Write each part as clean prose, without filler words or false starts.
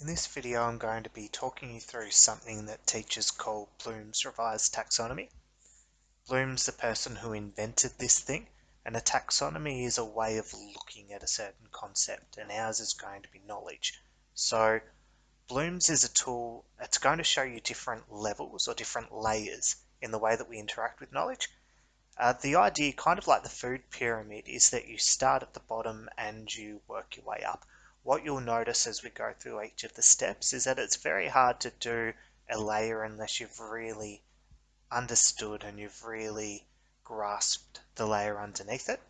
In this video, I'm going to be talking you through something that teachers call Bloom's revised taxonomy. Bloom's the person who invented this thing, and a taxonomy is a way of looking at a certain concept, and ours is going to be knowledge. So Bloom's is a tool that's going to show you different levels or different layers in the way that we interact with knowledge. The idea, kind of like the food pyramid, is that you start at the bottom and you work your way up. What you'll notice as we go through each of the steps is that it's very hard to do a layer unless you've really understood and you've really grasped the layer underneath it.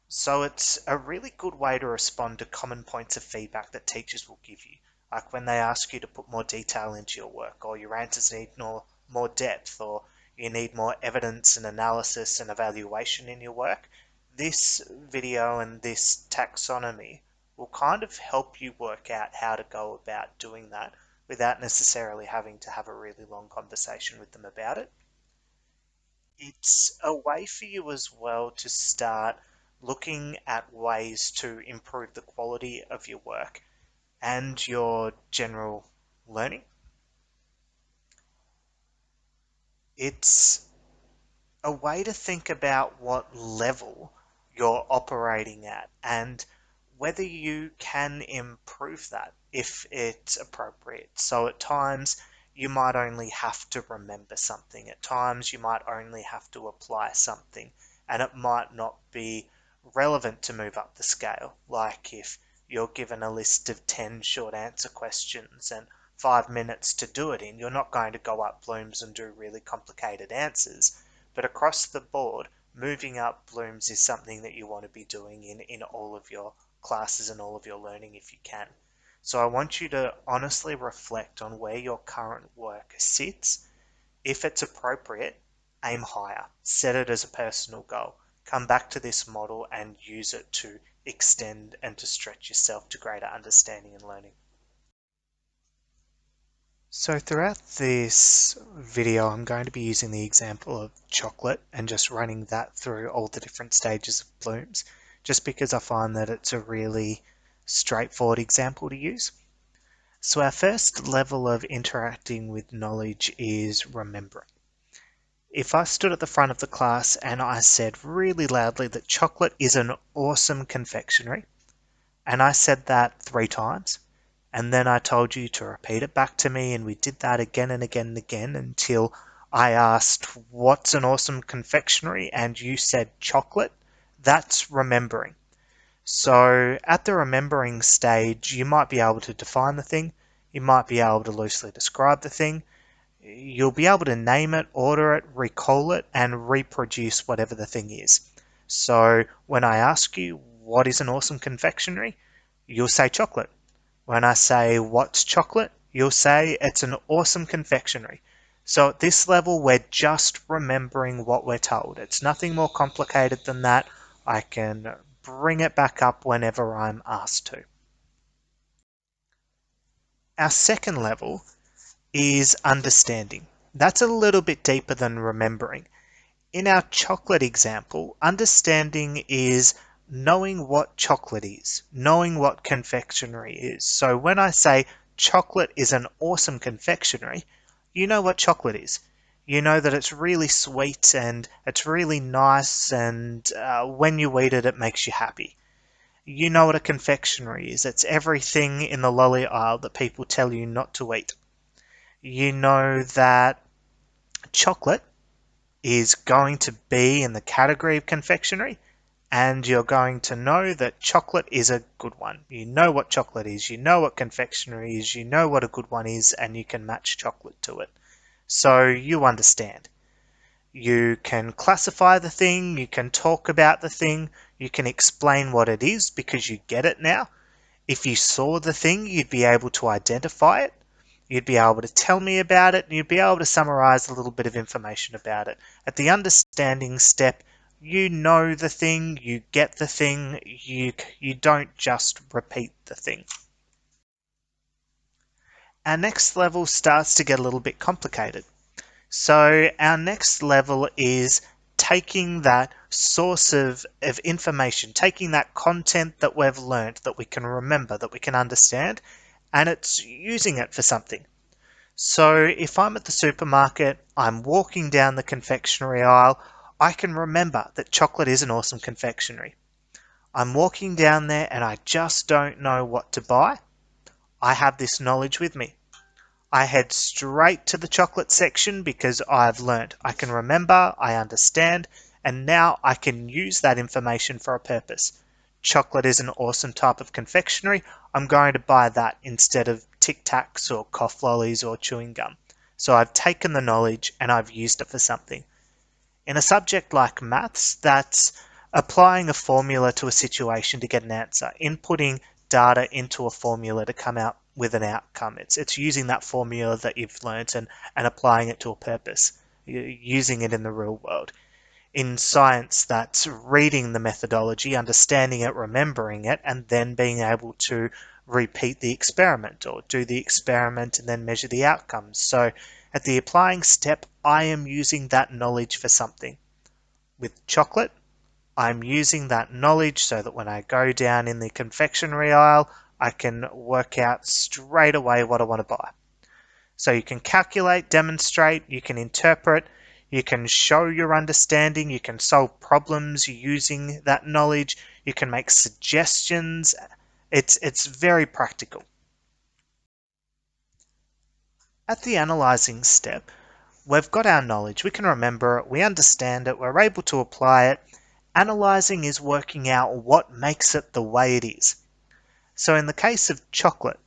So it's a really good way to respond to common points of feedback that teachers will give you, like when they ask you to put more detail into your work, or your answers need more depth, or you need more evidence and analysis and evaluation in your work. This video and this taxonomy will kind of help you work out how to go about doing that without necessarily having to have a really long conversation with them about it. It's a way for you as well to start looking at ways to improve the quality of your work and your general learning. It's a way to think about what level you're operating at and whether you can improve that if it's appropriate. So at times you might only have to remember something. At times you might only have to apply something, and it might not be relevant to move up the scale. Like if you're given a list of 10 short answer questions and 5 minutes to do it in, you're not going to go up Bloom's and do really complicated answers. But across the board, moving up Bloom's is something that you want to be doing in all of your classes and all of your learning if you can. So I want you to honestly reflect on where your current work sits. If it's appropriate, aim higher. Set it as a personal goal. Come back to this model and use it to extend and to stretch yourself to greater understanding and learning. So throughout this video, I'm going to be using the example of chocolate and just running that through all the different stages of Bloom's, just because I find that it's a really straightforward example to use. So our first level of interacting with knowledge is remembering. If I stood at the front of the class and I said really loudly that chocolate is an awesome confectionery, and I said that 3 times, and then I told you to repeat it back to me, and we did that again and again and again until I asked, what's an awesome confectionery? And you said chocolate. That's remembering. So at the remembering stage, you might be able to define the thing. You might be able to loosely describe the thing. You'll be able to name it, order it, recall it, and reproduce whatever the thing is. So when I ask you, what is an awesome confectionery? You'll say chocolate. When I say, what's chocolate? You'll say, it's an awesome confectionery. So at this level, we're just remembering what we're told. It's nothing more complicated than that. I can bring it back up whenever I'm asked to. Our second level is understanding. That's a little bit deeper than remembering. In our chocolate example, understanding is knowing what chocolate is, knowing what confectionery is. So when I say chocolate is an awesome confectionery, you know what chocolate is. You know that it's really sweet and it's really nice, and when you eat it, it makes you happy. You know what a confectionery is. It's everything in the lolly aisle that people tell you not to eat. You know that chocolate is going to be in the category of confectionery, and you're going to know that chocolate is a good one. You know what chocolate is, you know what confectionery is, you know what a good one is, and you can match chocolate to it. So you understand. You can classify the thing, you can talk about the thing, you can explain what it is because you get it now. If you saw the thing, you'd be able to identify it. You'd be able to tell me about it, and you'd be able to summarize a little bit of information about it. At the understanding step, you know the thing, you get the thing, you don't just repeat the thing. Our next level starts to get a little bit complicated. So our next level is taking that source of information, taking that content that we've learned, that we can remember, that we can understand, and it's using it for something. So if I'm at the supermarket, I'm walking down the confectionery aisle, I can remember that chocolate is an awesome confectionery. I'm walking down there and I just don't know what to buy. I have this knowledge with me. I head straight to the chocolate section because I've learned. I can remember, I understand, and now I can use that information for a purpose. Chocolate is an awesome type of confectionery. I'm going to buy that instead of Tic Tacs or cough lollies or chewing gum. So I've taken the knowledge and I've used it for something. In a subject like maths, that's applying a formula to a situation to get an answer, inputting data into a formula to come out with an outcome. It's using that formula that you've learnt and applying it to a purpose, using it in the real world. In science, that's reading the methodology, understanding it, remembering it, and then being able to repeat the experiment or do the experiment and then measure the outcomes. So at the applying step, I am using that knowledge for something. With chocolate, I'm using that knowledge so that when I go down in the confectionery aisle, I can work out straight away what I want to buy. So you can calculate, demonstrate, you can interpret, you can show your understanding, you can solve problems using that knowledge, you can make suggestions. It's very practical. At the analyzing step, we've got our knowledge, we can remember it, we understand it, we're able to apply it. Analyzing is working out what makes it the way it is. So in the case of chocolate,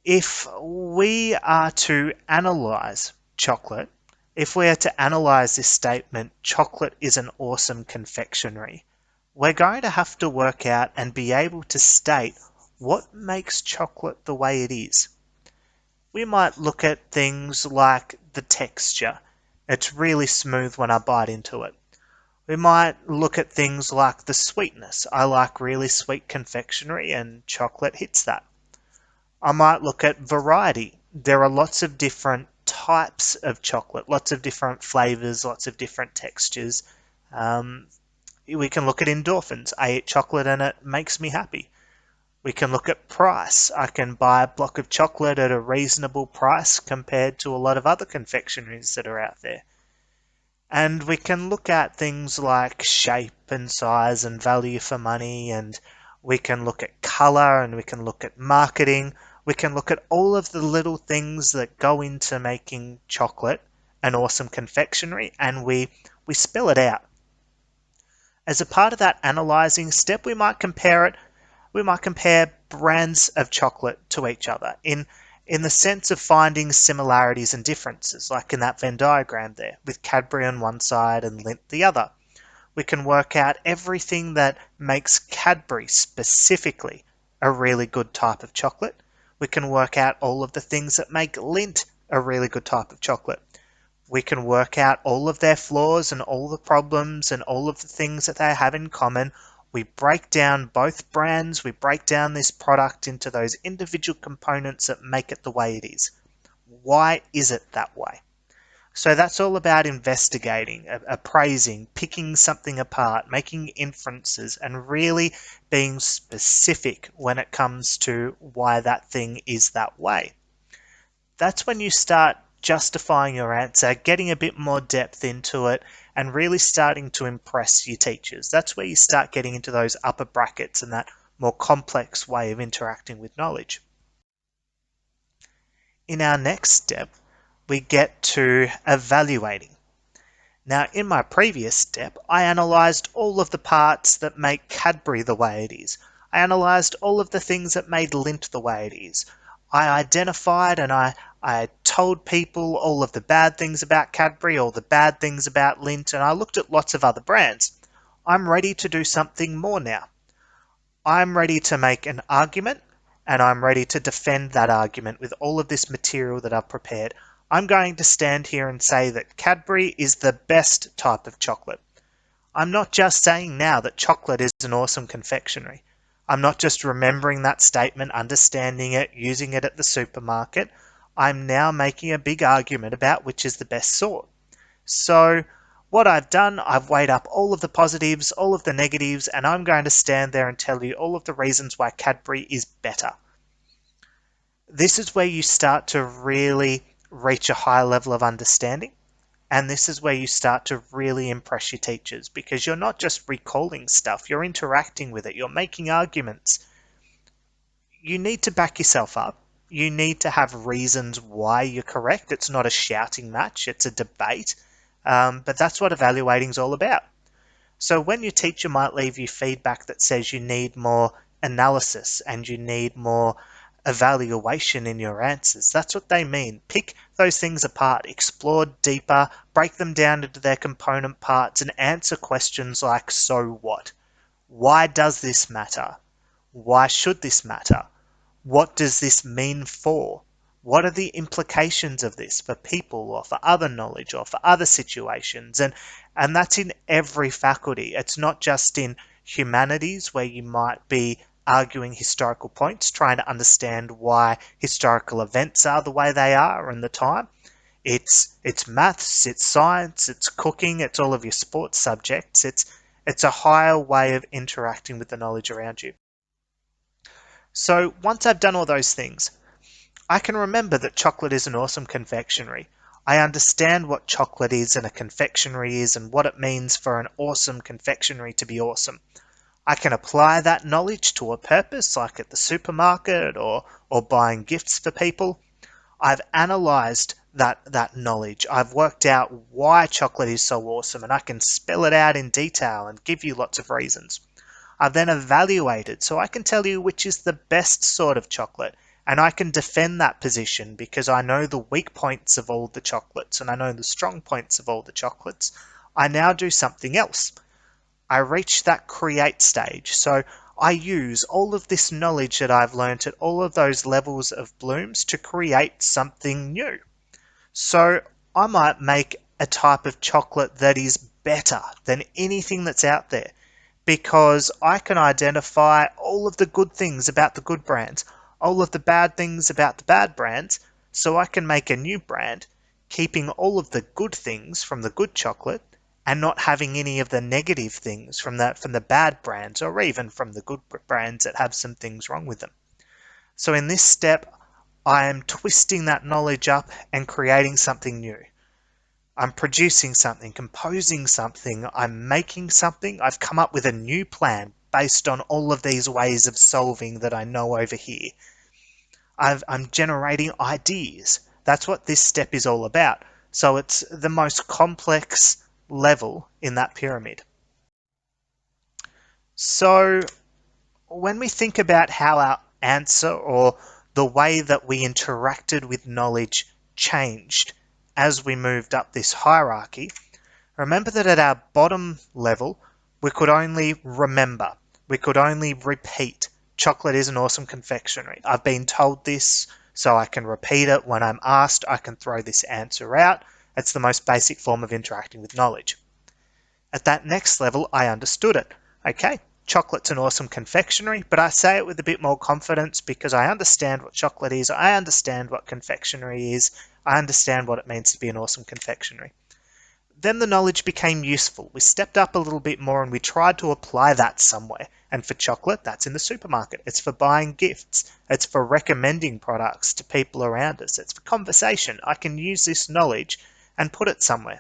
if we are to analyze chocolate, if we are to analyze this statement, chocolate is an awesome confectionery, we're going to have to work out and be able to state what makes chocolate the way it is. We might look at things like the texture. It's really smooth when I bite into it. We might look at things like the sweetness. I like really sweet confectionery and chocolate hits that. I might look at variety. There are lots of different types of chocolate, lots of different flavors, lots of different textures. We can look at endorphins. I eat chocolate and it makes me happy. We can look at price. I can buy a block of chocolate at a reasonable price compared to a lot of other confectionaries that are out there. And we can look at things like shape and size and value for money, and we can look at color, and we can look at marketing. We can look at all of the little things that go into making chocolate an awesome confectionery, and we spell it out. As a part of that analyzing step, we might compare brands of chocolate to each other in the sense of finding similarities and differences, like in that Venn diagram there, with Cadbury on one side and Lindt the other. We can work out everything that makes Cadbury specifically a really good type of chocolate. We can work out all of the things that make Lindt a really good type of chocolate. We can work out all of their flaws and all the problems and all of the things that they have in common. We break down both brands, we break down this product into those individual components that make it the way it is. Why is it that way? So that's all about investigating, appraising, picking something apart, making inferences, and really being specific when it comes to why that thing is that way. That's when you start justifying your answer, getting a bit more depth into it, and really starting to impress your teachers. That's where you start getting into those upper brackets and that more complex way of interacting with knowledge. In our next step, we get to evaluating. Now, in my previous step, I analysed all of the parts that make Cadbury the way it is. I analysed all of the things that made Lindt the way it is. I identified and I told people all of the bad things about Cadbury, all the bad things about Lindt, and I looked at lots of other brands. I'm ready to do something more now. I'm ready to make an argument, and I'm ready to defend that argument with all of this material that I've prepared. I'm going to stand here and say that Cadbury is the best type of chocolate. I'm not just saying now that chocolate is an awesome confectionery. I'm not just remembering that statement, understanding it, using it at the supermarket. I'm now making a big argument about which is the best sort. So what I've done, I've weighed up all of the positives, all of the negatives, and I'm going to stand there and tell you all of the reasons why Cadbury is better. This is where you start to really reach a high level of understanding. And this is where you start to really impress your teachers, because you're not just recalling stuff, you're interacting with it, you're making arguments. You need to back yourself up. You need to have reasons why you're correct. It's not a shouting match, it's a debate. But that's what evaluating is all about. So when your teacher might leave you feedback that says you need more analysis and you need more evaluation in your answers, that's what they mean. Pick those things apart, explore deeper, break them down into their component parts, and answer questions like, so what? Why does this matter? Why should this matter? What does this mean for? What are the implications of this for people or for other knowledge or for other situations? And that's in every faculty. It's not just in humanities where you might be arguing historical points, trying to understand why historical events are the way they are in the time. It's maths, it's science, it's cooking, it's all of your sports subjects. It's a higher way of interacting with the knowledge around you. So once I've done all those things, I can remember that chocolate is an awesome confectionery. I understand what chocolate is and a confectionery is and what it means for an awesome confectionery to be awesome. I can apply that knowledge to a purpose, like at the supermarket or buying gifts for people. I've analysed that knowledge. I've worked out why chocolate is so awesome, and I can spell it out in detail and give you lots of reasons. I've then evaluated, so I can tell you which is the best sort of chocolate, and I can defend that position because I know the weak points of all the chocolates and I know the strong points of all the chocolates. I now do something else. I reach that create stage. So I use all of this knowledge that I've learnt at all of those levels of blooms to create something new. So I might make a type of chocolate that is better than anything that's out there because I can identify all of the good things about the good brands, all of the bad things about the bad brands, so I can make a new brand, keeping all of the good things from the good chocolate and not having any of the negative things from the bad brands or even from the good brands that have some things wrong with them. So in this step, I am twisting that knowledge up and creating something new. I'm producing something, composing something, I'm making something. I've come up with a new plan based on all of these ways of solving that I know over here. I'm generating ideas. That's what this step is all about. So it's the most complex level in that pyramid. So when we think about how our answer or the way that we interacted with knowledge changed as we moved up this hierarchy, remember that at our bottom level, we could only remember, we could only repeat. Chocolate is an awesome confectionery. I've been told this, so I can repeat it. When I'm asked, I can throw this answer out. It's the most basic form of interacting with knowledge. At that next level, I understood it. Okay, chocolate's an awesome confectionery, but I say it with a bit more confidence because I understand what chocolate is, I understand what confectionery is, I understand what it means to be an awesome confectionery. Then the knowledge became useful. We stepped up a little bit more and we tried to apply that somewhere. And for chocolate, that's in the supermarket. It's for buying gifts. It's for recommending products to people around us. It's for conversation. I can use this knowledge and put it somewhere.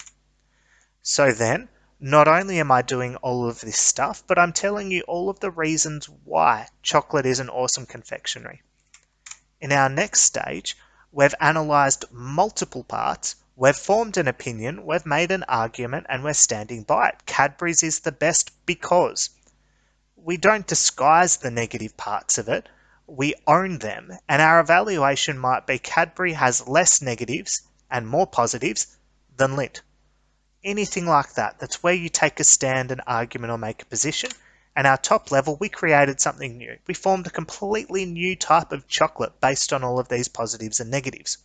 So then, not only am I doing all of this stuff, but I'm telling you all of the reasons why chocolate is an awesome confectionery. In our next stage, we've analysed multiple parts, we've formed an opinion, we've made an argument, and we're standing by it. Cadbury's is the best because we don't disguise the negative parts of it, we own them, and our evaluation might be Cadbury has less negatives and more positives than Lindt. Anything like that. That's where you take a stand, an argument, or make a position. And our top level, we created something new. We formed a completely new type of chocolate based on all of these positives and negatives.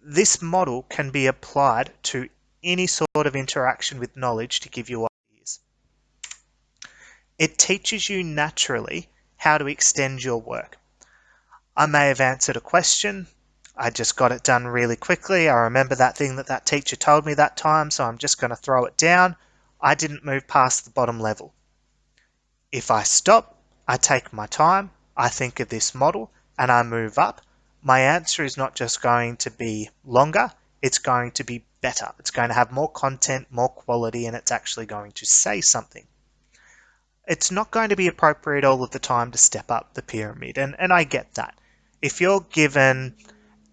This model can be applied to any sort of interaction with knowledge to give you ideas. It teaches you naturally how to extend your work. I may have answered a question, I just got it done really quickly. I remember that thing that teacher told me that time, so I'm just going to throw it down. I didn't move past the bottom level. If I stop, I take my time, I think of this model, and I move up, my answer is not just going to be longer, it's going to be better. It's going to have more content, more quality, and it's actually going to say something. It's not going to be appropriate all of the time to step up the pyramid, and I get that. If you're given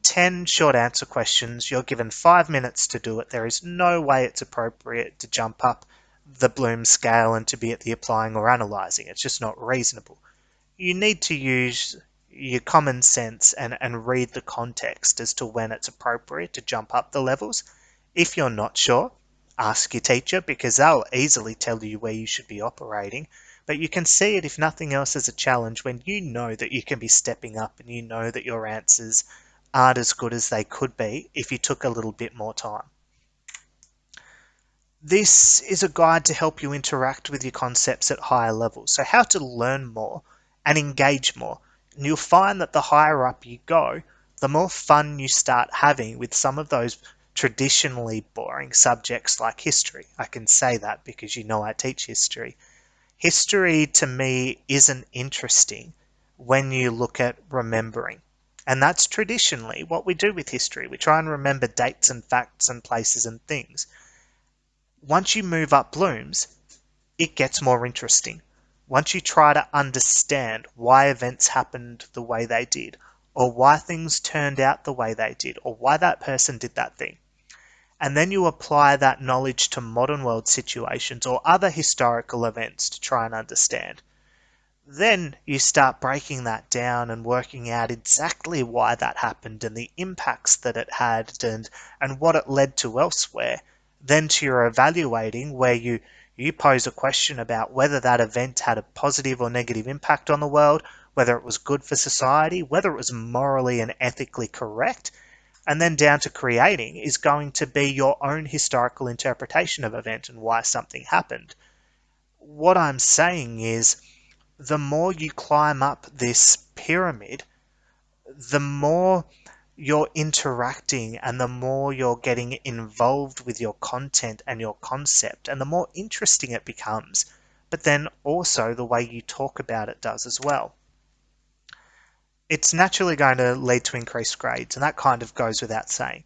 10 short answer questions, you're given 5 minutes to do it, there is no way it's appropriate to jump up the Bloom scale and to be at the applying or analyzing. It's just not reasonable. You need to use your common sense and read the context as to when it's appropriate to jump up the levels. If you're not sure, ask your teacher because they'll easily tell you where you should be operating. But you can see it, if nothing else, as a challenge when you know that you can be stepping up and you know that your answers aren't as good as they could be if you took a little bit more time. This is a guide to help you interact with your concepts at higher levels. So how to learn more and engage more. And you'll find that the higher up you go, the more fun you start having with some of those traditionally boring subjects like history. I can say that because you know I teach history. History to me isn't interesting when you look at remembering. And that's traditionally what we do with history. We try and remember dates and facts and places and things. Once you move up Bloom's, it gets more interesting. Once you try to understand why events happened the way they did, or why things turned out the way they did, or why that person did that thing, and then you apply that knowledge to modern world situations or other historical events to try and understand, then you start breaking that down and working out exactly why that happened and the impacts that it had and what it led to elsewhere. Then to your evaluating where you pose a question about whether that event had a positive or negative impact on the world, whether it was good for society, whether it was morally and ethically correct, and then down to creating is going to be your own historical interpretation of event and why something happened. What I'm saying is the more you climb up this pyramid, the more you're interacting and the more you're getting involved with your content and your concept, and the more interesting it becomes. But then also the way you talk about it does as well. It's naturally going to lead to increased grades, and that kind of goes without saying.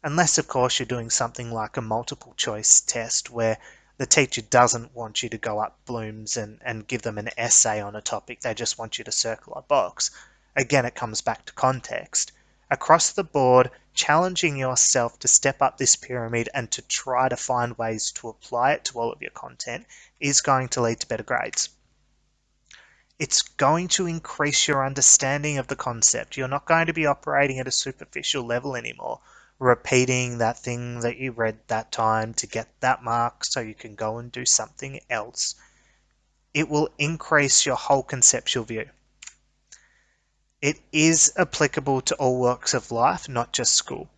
Unless, of course, you're doing something like a multiple choice test where the teacher doesn't want you to go up Bloom's and give them an essay on a topic, they just want you to circle a box. Again, it comes back to context. Across the board, challenging yourself to step up this pyramid and to try to find ways to apply it to all of your content is going to lead to better grades. It's going to increase your understanding of the concept. You're not going to be operating at a superficial level anymore, repeating that thing that you read that time to get that mark so you can go and do something else. It will increase your whole conceptual view. It is applicable to all walks of life, not just school.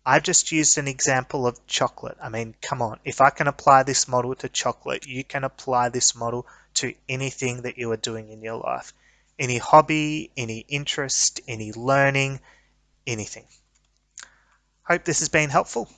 I've just used an example of chocolate. I mean, come on, if I can apply this model to chocolate, you can apply this model to anything that you are doing in your life. Any hobby, any interest, any learning, anything. Hope this has been helpful.